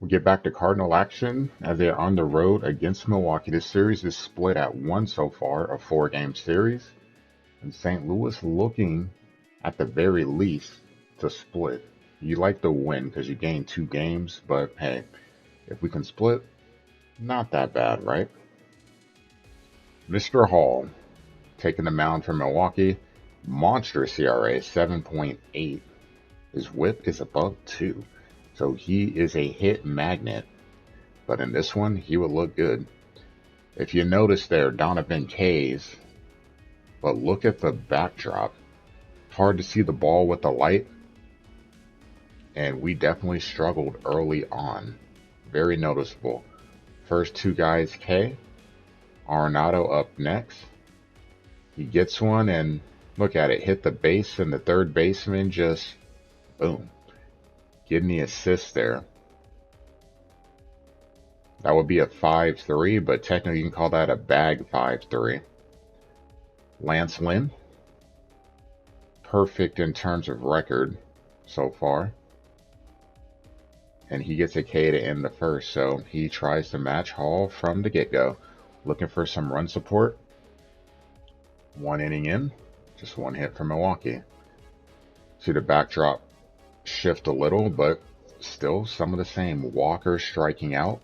We get back to Cardinal action as they are on the road against Milwaukee. This series is split at 1 so far, a 4-game series, and St. Louis looking at the very least to split. You like the win because you gain 2 games, but hey, if we can split, not that bad, right? Mr. Hall taking the mound for Milwaukee. Monster CRA 7.8. His whip is above 2. So he is a hit magnet. But in this one, he would look good. If you notice there, Donovan K's. But look at the backdrop. Hard to see the ball with the light. And we definitely struggled early on. Very noticeable. First 2 guys K. Arenado up next. He gets one and look at it. Hit the base and the third baseman just boom. Getting the assist there. That would be a 5-3, but technically you can call that a bag 5-3. Lance Lynn. Perfect in terms of record so far. And he gets a K to end the first, so he tries to match Hall from the get-go. Looking for some run support. 1 inning in, just 1 hit from Milwaukee. See the backdrop shift a little, but still some of the same. Walker striking out.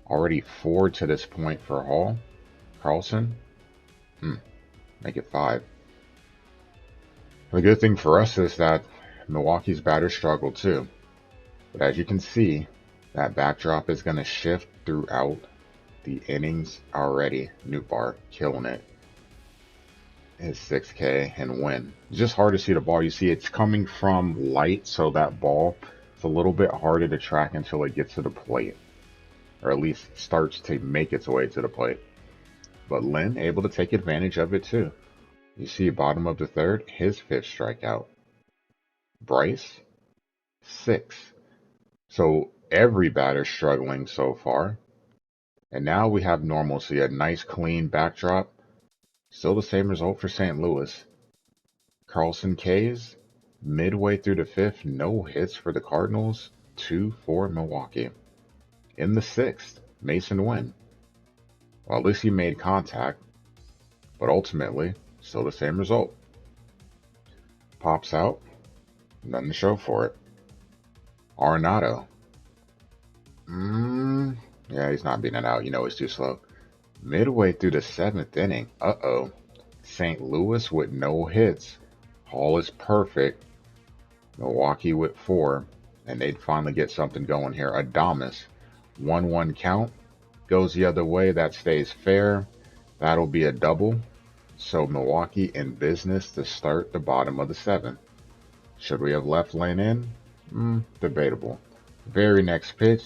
Already 4 to this point for Hall. Carlson, make it 5. The good thing for us is that Milwaukee's batters struggle too. But as you can see, that backdrop is going to shift throughout the innings already. Nootbaar killing it. His 6K and win. It's just hard to see the ball. You see it's coming from light, so that ball is a little bit harder to track until it gets to the plate. Or at least starts to make its way to the plate. But Lynn able to take advantage of it too. You see bottom of the third, his 5th strikeout. Bryce, 6. So every batter struggling so far. And now we have normalcy, a nice clean backdrop. Still the same result for St. Louis. Carlson K's, midway through the 5th, no hits for the Cardinals, 2 for Milwaukee. In the 6th, Mason Wynn. Well, at least he made contact, but ultimately, still the same result. Pops out, nothing to show for it. Arenado. Yeah, he's not beating it out. You know he's too slow. Midway through the 7th inning, St. Louis with no hits. Hall is perfect. Milwaukee with 4, and they'd finally get something going here. Adames, 1-1 count. Goes the other way, that stays fair. That'll be a double. So Milwaukee in business to start the bottom of the 7th. Should we have left Lynn in? Debatable. Very next pitch,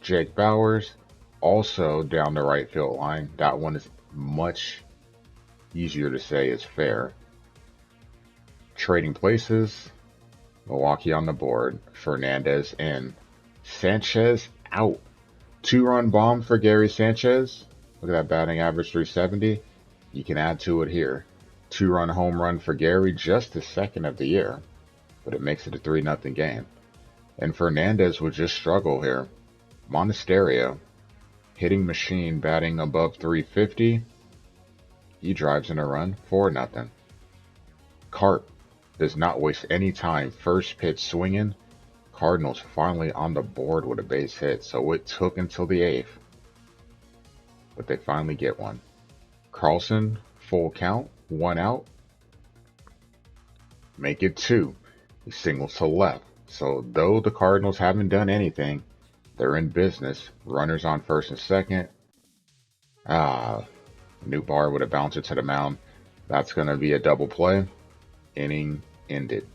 Jake Bauers, also down the right field line. That one is much easier to say is fair. Trading places, Milwaukee on the board, Fernandez in. Sanchez out. 2-run bomb for Gary Sanchez. Look at that batting average, 370. You can add to it here. 2-run home run for Gary, just the 2nd of the year. But it makes it a 3-0 game. And Fernandez would just struggle here. Monasterio, hitting machine, batting above 350. He drives in a run, 4-0. Carp does not waste any time. First pitch swinging. Cardinals finally on the board with a base hit, so it took until the 8th. But they finally get one. Carlson, full count, 1 out. Make it 2. He singles to left. So though the Cardinals haven't done anything, they're in business. Runners on first and second. Nootbaar with a bouncer to the mound. That's going to be a double play. Inning ended.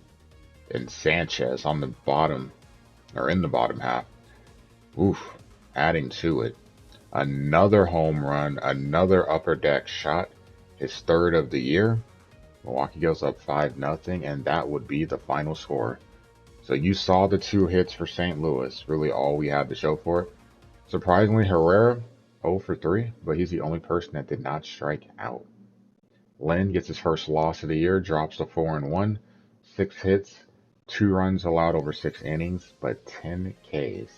And Sanchez on the bottom, or in the bottom half. Adding to it. Another home run, another upper deck shot. His 3rd of the year. Milwaukee goes up 5-0, and that would be the final score. So you saw the 2 hits for St. Louis, really all we had to show for it. Surprisingly, Herrera, 0 for 3, but he's the only person that did not strike out. Lynn gets his first loss of the year, drops to 4-1, 6 hits, 2 runs allowed over 6 innings, but 10 Ks.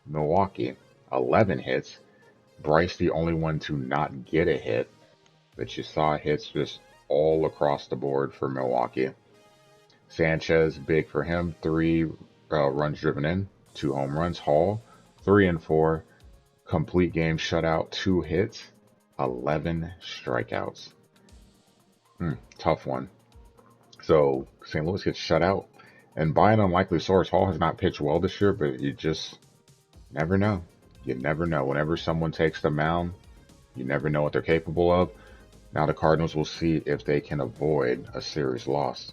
Milwaukee, 11 hits. Bryce the only one to not get a hit, but you saw hits just all across the board for Milwaukee. Sanchez, big for him, 3 runs driven in, 2 home runs. Hall, 3 and 4, complete game shutout, 2 hits, 11 strikeouts. Tough one. So St. Louis gets shut out. And by an unlikely source, Hall has not pitched well this year, but you just never know. You never know. Whenever someone takes the mound, you never know what they're capable of. Now the Cardinals will see if they can avoid a series loss.